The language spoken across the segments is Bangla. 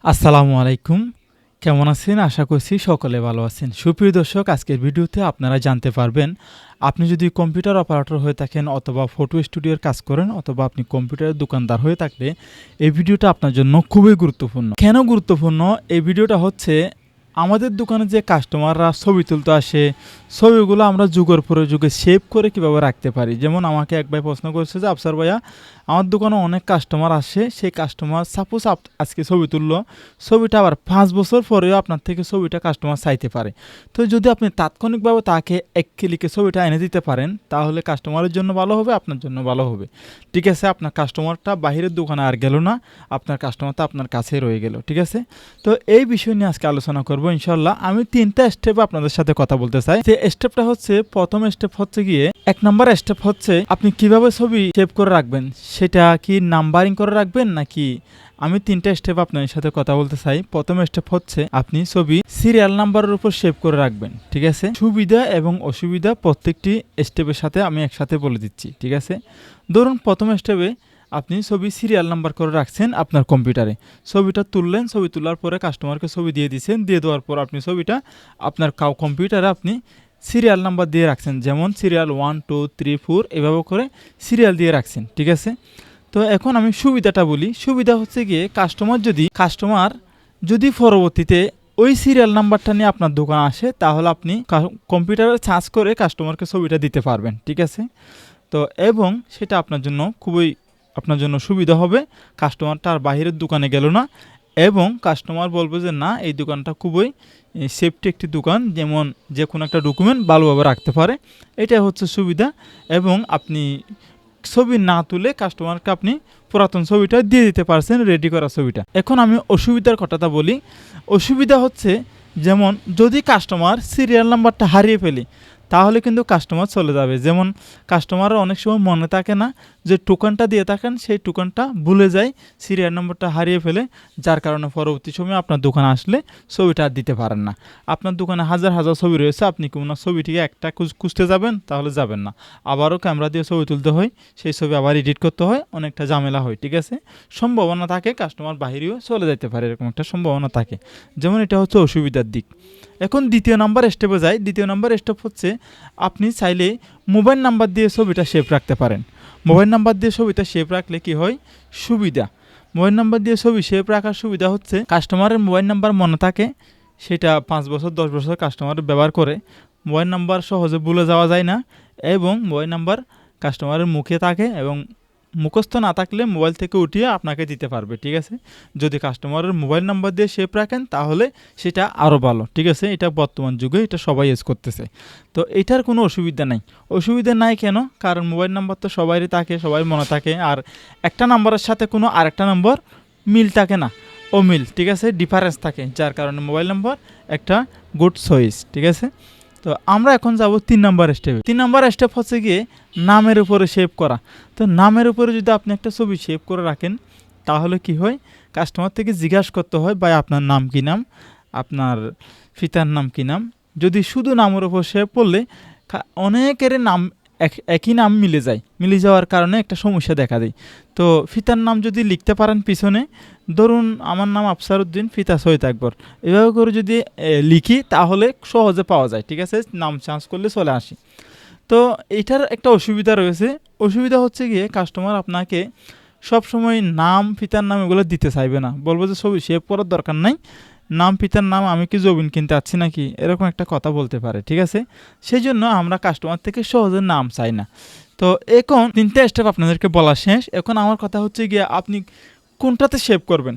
আসসালামু আলাইকুম। কেমন আছেন? আশা করছি সকলে ভালো আছেন। সুপ্রিয় দর্শক, আজকের ভিডিওতে আপনারা জানতে পারবেন, আপনি যদি কম্পিউটার অপারেটর হয়ে থাকেন অথবা ফটো স্টুডিওর কাজ করেন অথবা আপনি কম্পিউটারের দোকানদার হয়ে থাকলে এই ভিডিওটা আপনার জন্য খুবই গুরুত্বপূর্ণ। কেন গুরুত্বপূর্ণ? এই ভিডিওটা হচ্ছে আমাদের দোকানে যে কাস্টমাররা ছবি তুলতে আসে, ছবিগুলো আমরা যুগের পরে যুগে সেভ করে কিভাবে রাখতে পারি। যেমন আমাকে এক ভাই প্রশ্ন করেছে যে, আফসার ভাইয়া, আমার দোকানে অনেক কাস্টমার আসে, সেই কাস্টমার সাপোজ আজকে ছবি তুললো, ছবিটা আবার ৫ বছর পরেও আপনার থেকে ছবিটা কাস্টমার চাইতে পারে। তো যদি আপনি তাৎক্ষণিকভাবে তাকে এক ক্লিকে ছবিটা এনে দিতে পারেন, তাহলে কাস্টমারের জন্য ভালো হবে, আপনার জন্য ভালো হবে। ঠিক আছে, আপনার কাস্টমারটা বাহিরের দোকানে আর গেল না, আপনার কাস্টমারটা আপনার কাছেই রয়ে গেল। ঠিক আছে, তো এই বিষয় নিয়ে আজকে আলোচনা করব ইনশাল্লাহ। আমি ৩টা স্টেপে আপনাদের সাথে কথা বলতে চাই। যে স্টেপটা হচ্ছে, প্রথম স্টেপ হচ্ছে গিয়ে, ১ নম্বর স্টেপ হচ্ছে আপনি কিভাবে ছবি সেভ করে রাখবেন। সেটা কি নাম্বারিং করে রাখবেন নাকি, আমি ৩টা স্টেপ আপনাদের সাথে কথা বলতে চাই। প্রথম স্টেপ হচ্ছে আপনি ছবি সিরিয়াল নাম্বারের উপর সেভ করে রাখবেন। ঠিক আছে, সুবিধা এবং অসুবিধা প্রত্যেকটি স্টেপের সাথে আমি একসাথে বলে দিচ্ছি। ঠিক আছে, ধরুন প্রথম স্টেপে আপনি ছবি সিরিয়াল নাম্বার করে রাখছেন আপনার কম্পিউটারে। ছবিটা তুললেন, ছবি তোলার পরে কাস্টমারকে ছবি দিয়ে দিয়েছেন, দিয়ে দেওয়ার পর আপনি ছবিটা আপনার কম্পিউটারে আপনি সিরিয়াল নাম্বার দিয়ে রাখছেন। যেমন সিরিয়াল 1 2 3 4 এভাবে করে সিরিয়াল দিয়ে রাখছেন। ঠিক আছে, তো এখন আমি সুবিধাটা বলি। সুবিধা হচ্ছে গিয়ে, কাস্টমার যদি পরবর্তীতে ওই সিরিয়াল নাম্বারটা নিয়ে আপনার দোকান আসে, তাহলে আপনি কম্পিউটারে সার্চ করে কাস্টমারকে ছবিটা দিতে পারবেন। ঠিক আছে, তো এবং সেটা আপনার জন্য সুবিধা হবে। কাস্টমারটা আর বাহিরের দোকানে গেল না, এবং কাস্টমার বলবে যে না, এই দোকানটা খুবই সেফটি একটি দোকান, যেমন যে কোনো একটা ডকুমেন্ট ভালোভাবে রাখতে পারে। এটা হচ্ছে সুবিধা। এবং আপনি ছবি না তুলে কাস্টমারকে আপনি পুরাতন ছবিটা দিয়ে দিতে পারছেন, রেডি করা ছবিটা। এখন আমি অসুবিধার কথাটা বলি। অসুবিধা হচ্ছে, যেমন যদি কাস্টমার সিরিয়াল নাম্বারটা হারিয়ে ফেলে, তাহলে কিন্তু কাস্টমার চলে যাবে। যেমন কাস্টমাররা অনেক সময় মনে থাকে না, যে টোকনটা দিয়ে থাকেন সেই টোকনটা ভুলে যায়, সিরিয়াল নম্বরটা হারিয়ে ফেলে, যার কারণে পরবর্তী সময়ে আপনার দোকানে আসলে ছবিটা আর দিতে পারেন না। আপনার দোকানে হাজার হাজার ছবি রয়েছে, আপনি কোনো ছবিটিকে একটা খুঁজতে যাবেন, তাহলে যাবেন না। আবারও ক্যামেরা দিয়ে ছবি তুলতে হয়, সেই ছবি আবার এডিট করতে হয়, অনেকটা ঝামেলা হয়। ঠিক আছে, সম্ভাবনা থাকে কাস্টমার বাহিরেও চলে যেতে পারে, এরকম একটা সম্ভাবনা থাকে। যেমন এটা হচ্ছে অসুবিধার দিক। এখন দ্বিতীয় নাম্বার স্টেপে যাই। দ্বিতীয় নাম্বার স্টেপ হচ্ছে, আপনি চাইলে মোবাইল নাম্বার দিয়ে ছবিটা সেভ রাখতে পারেন। মোবাইল নাম্বার দিয়ে ছবিটা সেভ রাখলে কি হয় সুবিধা, মোবাইল নাম্বার দিয়ে ছবি সেভ রাখার সুবিধা হচ্ছে, কাস্টমারের মোবাইল নাম্বার মনে থাকে, সেটা ৫ বছর ১০ বছর কাস্টমার ব্যবহার করে, মোবাইল নাম্বার সহজে ভুলে যাওয়া যায় না, এবং মোবাইল নাম্বার কাস্টমারের মুখে থাকে, এবং মুখস্থ না থাকলে মোবাইল থেকে উঠিয়ে আপনাকে দিতে পারবে। ঠিক আছে, যদি কাস্টমারের মোবাইল নাম্বার দিয়ে সেভ রাখেন, তাহলে সেটা আরও ভালো। ঠিক আছে, এটা বর্তমান যুগে এটা সবাই ইউজ করতেছে। তো এটার কোনো অসুবিধা নাই। অসুবিধা নাই কেন? কারণ মোবাইল নাম্বার তো সবারই থাকে, সবাই মনে থাকে, আর একটা নাম্বারের সাথে কোনো আরেকটা নম্বর মিল থাকে না, অমিল। ঠিক আছে, ডিফারেন্স থাকে, যার কারণে মোবাইল নাম্বার একটা গুড চয়েস। ঠিক আছে, তো আমরা এখন যাব ৩ নম্বর স্টেপে। ৩ নম্বর স্টেপ হচ্ছে গিয়ে নামের উপরে সেভ করা। তো নামের উপরে যদি আপনি একটা ছবি সেভ করে রাখেন, তাহলে কি হয়, কাস্টমার থেকে জিজ্ঞাসা করতে হয়, ভাই আপনার নাম কি নাম, আপনার পিতার নাম কি নাম। যদি শুধু নামের উপর সেভ করলে অনেকের নাম একই নাম মিলে যাওয়ার কারণে একটা সমস্যা দেখা দেয়। তো পিতার নাম যদি লিখতে পারেন পিছনে, ধরুন আমার নাম আফসার উদ্দিন, পিতা সৈয়দ আকবর, এভাবে করে যদি লিখি, তাহলে সহজে পাওয়া যায়। ঠিক আছে, নাম চেঞ্জ করলে চলে আসি। তো এটার একটা অসুবিধা রয়েছে। অসুবিধা হচ্ছে গিয়ে, কাস্টমার আপনাকে সবসময় নাম, পিতার নাম এগুলো দিতে চাইবে না, বলবো যে ছবি সেভ করার দরকার নাই, নাম পিতার নাম আমি কি জমিন কিনতে চাচ্ছি নাকি, এরকম একটা কথা বলতে পারে। ঠিক আছে, সেই জন্য আমরা কাস্টমার থেকে সহজে নাম চাই না। তো এখন 3টে স্টেপ আপনাদেরকে বলা শেষ। এখন আমার কথা হচ্ছে গিয়ে, আপনি কোনটাতে সেভ করবেন,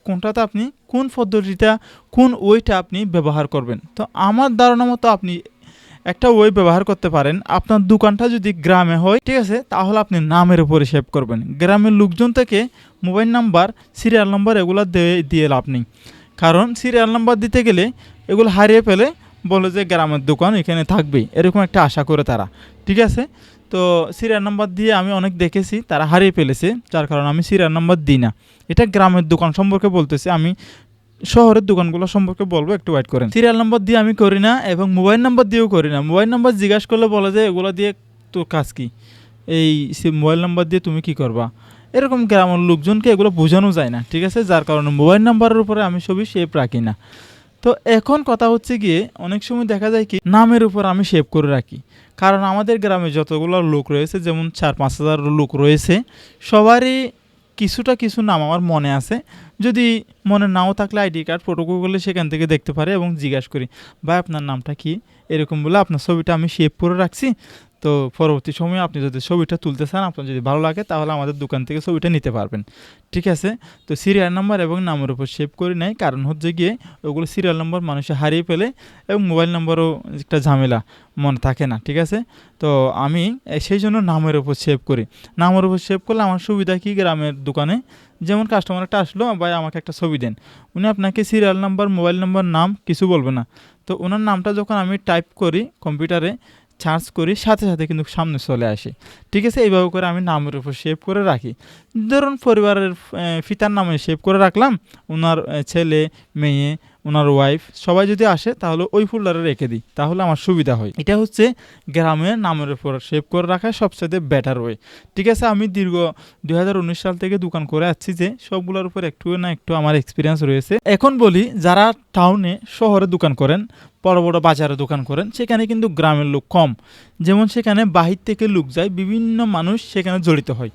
কোনটাতে আপনি কোন পদ্ধতিটা, কোন ওয়েটা আপনি ব্যবহার করবেন। তো আমার ধারণা মতো আপনি একটা ওয়ে ব্যবহার করতে পারেন। আপনার দোকানটা যদি গ্রামে হয়, ঠিক আছে, তাহলে আপনি নামের উপরে সেভ করবেন। গ্রামের লোকজন থেকে মোবাইল নাম্বার, সিরিয়াল নাম্বার এগুলো দিয়ে লাভ নেই, কারণ সিরিয়াল নাম্বার দিতে গেলে এগুলো হারিয়ে ফেলে, বলে যে গ্রামের দোকান এখানে থাকবেই, এরকম একটা আশা করে তারা। ঠিক আছে, তো সিরিয়াল নাম্বার দিয়ে আমি অনেক দেখেছি তারা হারিয়ে ফেলেছে, যার কারণে আমি সিরিয়াল নাম্বার দিই না। এটা গ্রামের দোকান সম্পর্কে বলতেছি, আমি শহরের দোকানগুলো সম্পর্কে বলবো, একটু ওয়েট করেন। সিরিয়াল নাম্বার দিয়ে আমি করি না, এবং মোবাইল নাম্বার দিয়েও করি না। মোবাইল নাম্বার জিজ্ঞাসা করলে বলে যে এগুলো দিয়ে তোর কাজ কি, এই মোবাইল নাম্বার দিয়ে তুমি কি করবা, এরকম গ্রামের লোকজনকে এগুলো বোঝানো যায় না, ঠিক আছে, যার কারণে মোবাইল নাম্বারের উপরে আমি ছবি সেভ রাখি না। তো এখন কথা হচ্ছে গিয়ে অনেক সময় দেখা যায় কি নামের উপর আমি সেভ করে রাখি, কারণ আমাদের গ্রামে যতগুলো লোক রয়েছে, যেমন 4-5 হাজার লোক রয়েছে, সবারই কিছু নাম আমার মনে আছে। যদি মনে নাও থাকলে আইডি কার্ড ফটোকপি করলে সেখান থেকে দেখতে পারে এবং জিজ্ঞাসা করি, ভাই আপনার নামটা কি, এরকম বলে আপনার ছবিটা আমি সেভ করে রাখছি। তো পরবর্তী সময়ে আপনি যদি ছবিটা তুলতে চান, আপনার যদি ভালো লাগে, তাহলে আমাদের দোকান থেকে ছবিটা নিতে পারবেন, ঠিক আছে। তো সিরিয়াল নাম্বার এবং নামের উপর সেভ করে নেয়, কারণ হচ্ছে গিয়ে ওগুলো সিরিয়াল নাম্বার মানুষে হারিয়ে ফেলে এবং মোবাইল নাম্বারও একটা ঝামেলা, মনে থাকে না, ঠিক আছে। তো আমি সেই জন্য নামের উপর সেভ করি। নামের উপর সেভ করলে আমার সুবিধা কি, গ্রামের দোকানে যেমন কাস্টমার একটা আসলো, ভাই আমাকে একটা ছবি দেন, উনি আপনাকে সিরিয়াল নাম্বার, মোবাইল নাম্বার, নাম কিছু বলবে না। তো ওনার নামটা যখন আমি টাইপ করি কম্পিউটারে, সার্চ করি, সাথে সাথে কিন্তু সামনে চলে আসে, ঠিক আছে। এইভাবে করে আমি নামের উপর সেভ করে রাখি। ধরুন পরিবারের পিতার নামে সেভ করে রাখলাম, ওনার ছেলে, মেয়ে, ওনার ওয়াইফ সবাই যদি আসে তাহলে ওই ফোল্ডারে রেখে দিই, তাহলে আমার সুবিধা হয়। এটা হচ্ছে গ্রামের নামের উপর সেভ করে রাখা সবচেয়ে বেটার ওয়ে, ঠিক আছে। আমি দীর্ঘ 2019 সাল থেকে দোকান করে আসছি, যে সবগুলোর উপর একটু না একটু আমার এক্সপিরিয়েন্স রয়েছে। এখন বলি, যারা টাউনে শহরে দোকান করেন, বড় বড় বাজারে দোকান করেন, সেখানে কিন্তু গ্রামের লোক কম, যেমন সেখানে বাহির থেকে লোক যায়, বিভিন্ন মানুষ সেখানে জড়িত হয়,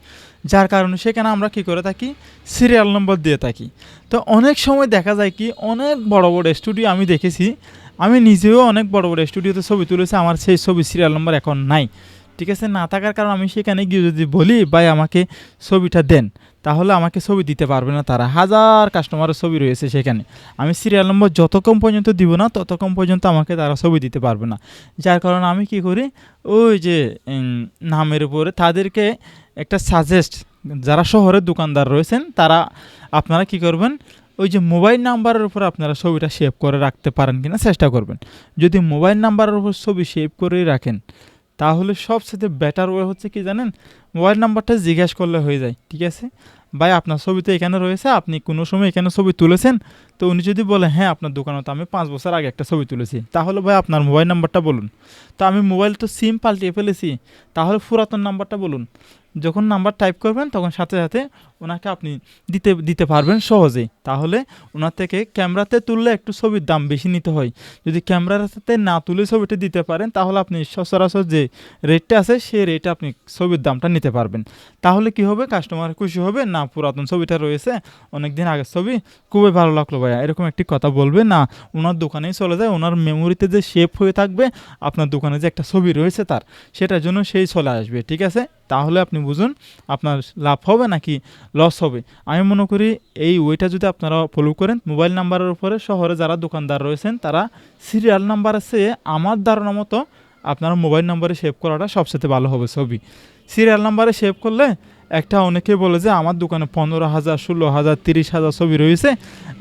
যার কারণে সেখানে আমরা কি করে থাকি, সিরিয়াল নম্বর দিয়ে থাকি। তো অনেক সময় দেখা যায় কি, অনেক বড় বড় স্টুডিও আমি দেখেছি, আমি নিজেও অনেক বড় বড় স্টুডিওতে ছবি তুলেছি, আমার সেই ছবি সিরিয়াল নম্বর এখন নাই, ঠিক আছে। না থাকার কারণ আমি সেখানে গিয়ে যদি বলি, ভাই আমাকে ছবিটা দেন, তাহলে আমাকে ছবি দিতে পারবে না তারা, হাজার কাস্টমারের ছবি রয়েছে সেখানে, আমি সিরিয়াল নম্বর যতক্ষণ পর্যন্ত দিব না ততক্ষণ পর্যন্ত আমাকে তারা ছবি দিতে পারবে না। যার কারণে আমি কি করি, ওই যে নামের উপরে তাদেরকে একটা সাজেস্ট, যারা শহরের দোকানদার রয়েছেন তারা, আপনারা কি করবেন, ওই যে মোবাইল নাম্বারের উপর আপনারা ছবিটা সেভ করে রাখতে পারেন কিনা চেষ্টা করবেন। যদি মোবাইল নাম্বারের উপর ছবি সেভ করেই রাখেন, তাহলে সবচেয়ে বেটার ওয়ে হচ্ছে কি জানেন, মোবাইল নাম্বারটা জিজ্ঞাসা করলে হয়ে যায়, ঠিক আছে। ভাই আপনার ছবি তো এখানে রয়েছে, আপনি কোনো সময় এখানে ছবি তুলেছেন? তো উনি যদি বলে হ্যাঁ আপনার দোকানে তো আমি 5 বছর আগে একটা ছবি তুলেছি, তাহলে ভাই আপনার মোবাইল নাম্বারটা বলুন। তো আমি মোবাইল তো সিম পাল্টিয়ে ফেলেছি, তাহলে পুরাতন নাম্বারটা বলুন। যখন নাম্বার টাইপ করবেন তখন সাথে সাথে ওনাকে আপনি দিতে পারবেন সহজেই। তাহলে ওনার থেকে ক্যামেরাতে তুললে একটু ছবির দাম বেশি নিতে হয়, যদি ক্যামেরাতে না তুলে ছবিটা দিতে পারেন, তাহলে আপনি সচরাচর যে রেটটা আছে সেই রেটে আপনি ছবির দামটা নিতে পারবেন। তাহলে কি হবে, কাস্টমার খুশি হবে, না পুরাতন ছবিটা রয়েছে, অনেক দিন আগের ছবি, খুবই ভালো লাগলো ভাইয়া, এরকম একটি কথা বলবে না, ওনার দোকানেই চলে যায়, ওনার মেমোরিতে যে সেভ হয়ে থাকবে আপনার দোকানে যে একটা ছবি রয়েছে তার, সেটার জন্য সেই চলে আসবে, ঠিক আছে। তাহলে আপনি বুঝুন আপনার লাভ হবে নাকি লস হবে। আমি মনে করি এই ওইটা যদি আপনারা ফলো করেন, মোবাইল নাম্বারের উপরে শহরে যারা দোকানদার রয়েছেন তারা সিরিয়াল নাম্বার আছে, আমার ধারণা মতো আপনারা মোবাইল নাম্বারে সেভ করাটা সবচেয়ে ভালো হবে। ছবি সিরিয়াল নাম্বারে সেভ করলে একটা, অনেকে বলে যে আমার দোকানে 15,000, 16,000, 30,000 ছবি রয়েছে,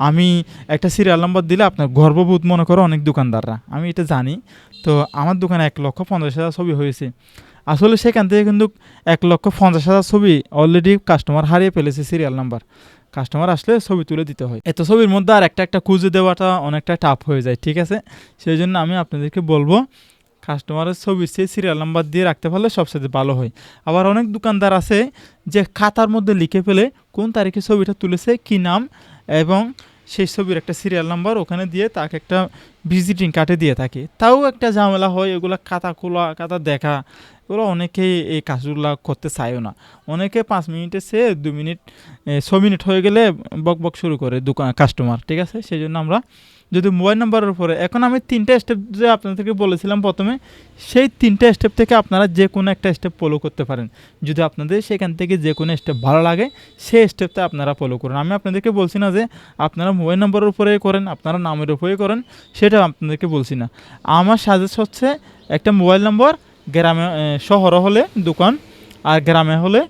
আমি একটা সিরিয়াল নাম্বার দিলে আপনার গর্ববোধ মনে করো অনেক দোকানদাররা, আমি এটা জানি। তো আমার দোকানে 1,50,000 ছবি হয়েছে, আসলে সেখান থেকে কিন্তু 1,50,000 ছবি অলরেডি কাস্টমার হারিয়ে ফেলেছে সিরিয়াল নাম্বার, কাস্টমার আসলে ছবি তুলে দিতে হয়, এত ছবির মধ্যে আর একটা একটা খুঁজে দেওয়াটা অনেকটা টাফ হয়ে যায়, ঠিক আছে। সেই জন্য আমি আপনাদেরকে বলবো কাস্টমারের ছবির চেয়ে সিরিয়াল নাম্বার দিয়ে রাখতে পারলে সবচেয়ে ভালো হয়। আবার অনেক দোকানদার আছে যে খাতার মধ্যে লিখে ফেলে কোন তারিখে ছবিটা তুলেছে, কি নাম, এবং সেই ছবির একটা সিরিয়াল নাম্বার ওখানে দিয়ে তাকে একটা ভিজিটিং কার্ডে দিয়ে থাকে, তাও একটা ঝামেলা হয়, এগুলো খাতা খোলা, খাতা দেখা, এগুলো অনেকেই এই কাজগুলো করতে চায়ও না। অনেকে 5 মিনিটের চেয়ে 2 মিনিট, 6 মিনিট হয়ে গেলে বক বক শুরু করে দোকান কাস্টমার, ঠিক আছে। সেই জন্য আমরা যদি মোবাইল নাম্বারের উপরে, এখন আমি 3টা স্টেপ যে আপনাদেরকে বলেছিলাম প্রথমে, সেই 3টা স্টেপ থেকে আপনারা যে কোনো একটা স্টেপ ফলো করতে পারেন। যদি আপনাদের সেখান থেকে যে কোনো স্টেপ ভালো লাগে সেই স্টেপটা আপনারা ফলো করুন। আমি আপনাদেরকে বলছি না যে আপনারা মোবাইল নাম্বারের উপরে করেন, আপনারা নামের উপরে করেন, সেটা আপনাদেরকে বলছি না। আমার সাজেস্ট হচ্ছে একটা মোবাইল নাম্বার, গ্রামে শহরে হলে দোকান, আর গ্রামে হলে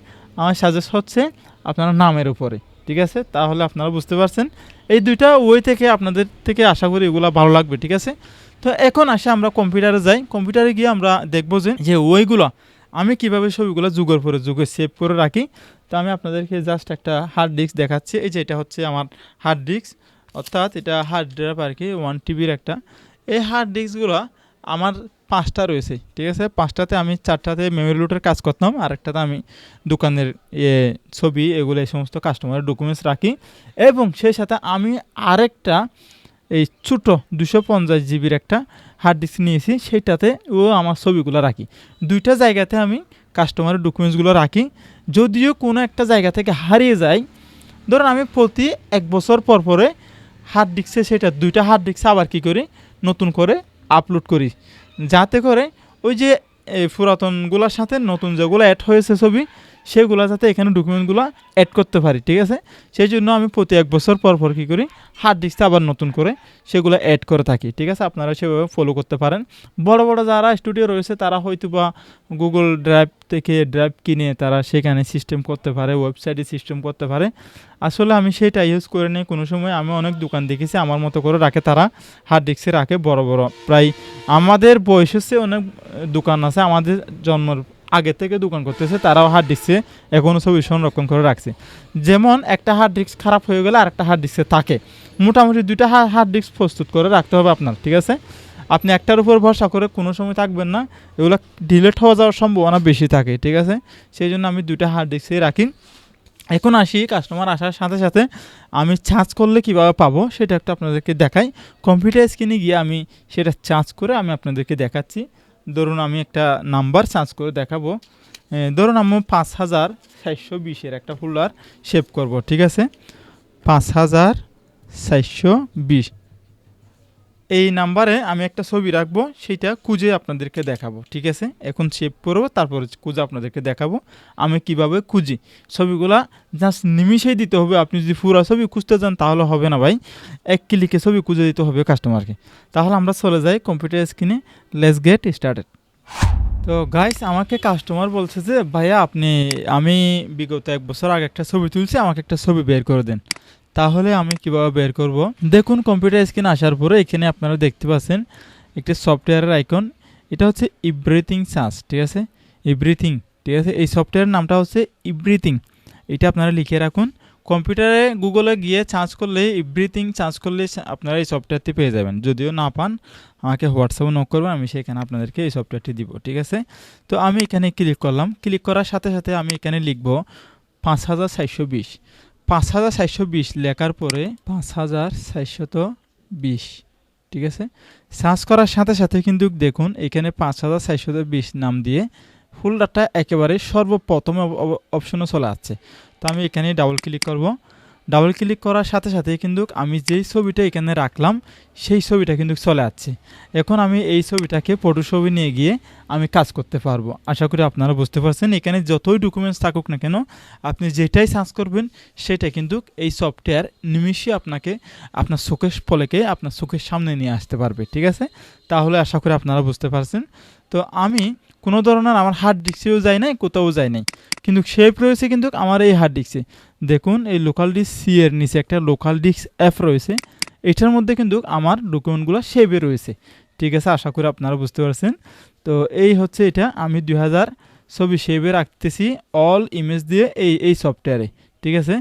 আমার সাজেস্ট হচ্ছে আপনারা নামের উপরে, ঠিক আছে। তাহলে আপনারা বুঝতে পারছেন, এই দুইটা ওই থেকে আপনাদের থেকে আশা করি এগুলো ভালো লাগবে, ঠিক আছে। তো এখন আসে আমরা কম্পিউটারে যাই, কম্পিউটারে গিয়ে আমরা দেখবো যে ওইগুলো আমি কীভাবে ছবিগুলো যুগের পরে যুগে সেভ করে রাখি। তো আমি আপনাদেরকে জাস্ট একটা হার্ড ডিস্ক দেখাচ্ছি, এই যে এটা হচ্ছে আমার হার্ড ডিস্ক, অর্থাৎ এটা হার্ড ড্রাইভ আর কি, 1 TBর একটা। এই হার্ড ডিস্কগুলো আমার 5টা রয়েছে, ঠিক আছে। 5টাতে আমি 4টাতে মেমোরি লোডের কাজ করতাম, আরেকটাতে আমি দোকানের ছবি এগুলো এই সমস্ত কাস্টমারের ডকুমেন্টস রাখি। এবং সেই সাথে আমি আরেকটা এই ছোটো 250 জিবির একটা হার্ড ডিস্ক নিয়েছি, সেইটাতে আমার ছবিগুলো রাখি। 2টা জায়গাতে আমি কাস্টমারের ডকুমেন্টসগুলো রাখি। যদিও কোনো একটা জায়গা থেকে হারিয়ে যায়, ধরুন আমি প্রতি 1 বছর পর পরে হার্ড ডিস্কে সেটা 2টা হার্ড ডিস্কে আবার কী করি, নতুন করে আপলোড করি, যাতে করে ওই যে পুরাতনগুলোর সাথে নতুন যেগুলো অ্যাড হয়েছে ছবি, সেগুলো যাতে এখানে ডকুমেন্টগুলো অ্যাড করতে পারি, ঠিক আছে। সেই জন্য আমি প্রতি 1 বছর পর পর কী করি, হার্ড ডিস্কে আবার নতুন করে সেগুলো অ্যাড করে থাকি, ঠিক আছে। আপনারা সেভাবে ফলো করতে পারেন। বড় বড় যারা স্টুডিও রয়েছে তারা হয়তো বা গুগল ড্রাইভ থেকে ড্রাইভ কিনে তারা সেখানে সিস্টেম করতে পারে, ওয়েবসাইটে সিস্টেম করতে পারে। আসলে আমি সেটা ইউজ করে নিই। কোনো সময় আমি অনেক দোকান দেখেছি আমার মতো করে রাখে, তারা হার্ড ডিস্কে রাখে বড় বড়, প্রায় আমাদের বয়সের চেয়ে অনেক দোকান আছে, আমাদের জন্মের আগে থেকে দোকান করতেছে, তারাও হার্ড ডিস্কে এখনও ছবি সংরক্ষণ করে রাখছে। যেমন একটা হার্ড ডিস্ক খারাপ হয়ে গেলে আরেকটা হার্ড ডিস্কে থাকে, মোটামুটি 2টা হার্ড ডিস্ক প্রস্তুত করে রাখতে হবে আপনার, ঠিক আছে। আপনি একটার উপর ভরসা করে কোনো সময় থাকবেন না, এগুলো ডিলেট হয়ে যাওয়ার সম্ভাবনা বেশি থাকে, ঠিক আছে। সেই জন্য আমি 2টা হার্ড ডিস্কে রাখি। এখন আসি, কাস্টমার আসার সাথে সাথে আমি চার্জ করলে কীভাবে পাবো সেটা একটু আপনাদেরকে দেখাই। কম্পিউটার স্ক্রিনে গিয়ে আমি সেটা চার্জ করে আমি আপনাদেরকে দেখাচ্ছি। ধরুন আমি একটা নাম্বার চার্জ করে দেখাবো। ধরুন আমি 5420 একটা ফোল্ডার সেভ করব, ঠিক আছে। 5420 এই নাম্বারে আমি একটা ছবি রাখবো, সেইটা খুঁজে আপনাদেরকে দেখাবো, ঠিক আছে। এখন সেভ করবো, তারপর খুঁজে আপনাদেরকে দেখাবো আমি কিভাবে খুঁজি। ছবিগুলা জাস্ট নিমিশেই দিতে হবে। আপনি যদি পুরো ছবি খুঁজতে যান তাহলে হবে না ভাই, 1 ক্লিকে ছবি খুঁজে দিতে হবে কাস্টমারকে। তাহলে আমরা চলে যাই কম্পিউটার স্ক্রিনে, লেটস গেট স্টার্টেড। তো গাইস, আমাকে কাস্টমার বলছে যে ভাইয়া আমি বিগত 1 বছর আগে একটা ছবি তুলছি, আমাকে একটা ছবি বের করে দেন। তাহলে আমি কিভাবে বের করব, দেখুন কম্পিউটার স্ক্রিনে আসার পরে এখানে আপনারা দেখতে পাচ্ছেন একটি সফটওয়্যারের আইকন, এটা হচ্ছে এভরিথিং সার্চ, ঠিক আছে। এভরিথিং, ঠিক আছে। এই সফটওয়্যারের নামটা হচ্ছে এভরিথিং, এটা আপনারা লিখে রাখুন। কম্পিউটারে গুগলে গিয়ে সার্চ করলে, এভরিথিং সার্চ করলে আপনারা এই সফটওয়্যারটি পেয়ে যাবেন। যদিও না পান আমাকে হোয়াটসঅ্যাপে নক করবেন, আমি সেখানে আপনাদেরকে এই সফটওয়্যারটি দিব, ঠিক আছে। তো আমি এখানে ক্লিক করলাম, ক্লিক করার সাথে সাথে আমি এখানে লিখব 5420। 5420 লেখার পরে 5420, ঠিক আছে। সার্চ করার সাথে সাথে কিন্তু দেখুন এখানে 5420 নাম দিয়ে ফোল্ডারটা একেবারে সর্বপ্রথম অপশনে চলে আসছে। তো আমি এখানে ডাবল ক্লিক করব। ডাবল ক্লিক করার সাথে সাথে কিন্তু আমি যেই ছবিটা এখানে রাখলাম সেই ছবিটা কিন্তু চলে আসছে। এখন আমি এই ছবিটাকে ফটোশপে নিয়ে গিয়ে আমি কাজ করতে পারবো। আশা করি আপনারা বুঝতে পারছেন। এখানে যতই ডকুমেন্টস থাকুক না কেন, আপনি যেটাই সার্চ করবেন সেটা কিন্তু এই সফটওয়্যার নিমিষে আপনাকে আপনার চোখের পলকে আপনার চোখের সামনে নিয়ে আসতে পারবে, ঠিক আছে। তাহলে আশা করি আপনারা বুঝতে পারছেন। তো আমি কোনো ধরনের আমার হার্ড ডিস্কেও যাই নাই, কোথাও যাই নাই, কিন্তু সেভ রয়েছে কিন্তু আমার এই হার্ড ডিস্কে। দেখুন এই লোকাল ডিস্ক সি এর নিচে একটা লোকাল ডিস্ক এফ রয়েছে, এটার মধ্যে কিন্তু আমার ডকুমেন্টগুলো সেভে রয়েছে, ঠিক আছে। আশা করি আপনারা বুঝতে পারছেন। তো এই হচ্ছে এটা, আমি 2000 ছবি সেভে রাখতেছি অল ইমেজ দিয়ে এই সফটওয়্যারে, ঠিক আছে।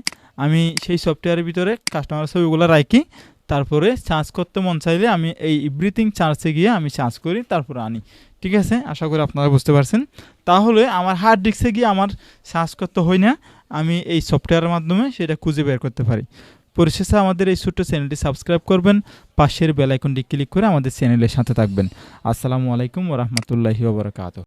আমি সেই সফটওয়্যারের ভিতরে কাস্টমার ছবিগুলো রাখি, তারপরে সার্চ করতে মন চাইলে আমি এই এভরিথিং সার্চে গিয়ে আমি সার্চ করি, তারপরে আনি, ঠিক আছে। আশা করি আপনারা বুঝতে পারছেন। তাহলে আমার হার্ড ডিস্কে গিয়ে আমার সার্চ করতে হয় না, আমি এই সফটওয়্যারের মাধ্যমে সেটা খুঁজে বের করতে পারি। পরিশেষে আমাদের এই ছোট্ট চ্যানেলটি সাবস্ক্রাইব করবেন, পাশের বেল আইকনটি ক্লিক করে আমাদের চ্যানেলের সাথে থাকবেন। আসসালামু আলাইকুম ওয়া রাহমাতুল্লাহি ওয়া বারাকাতুহু।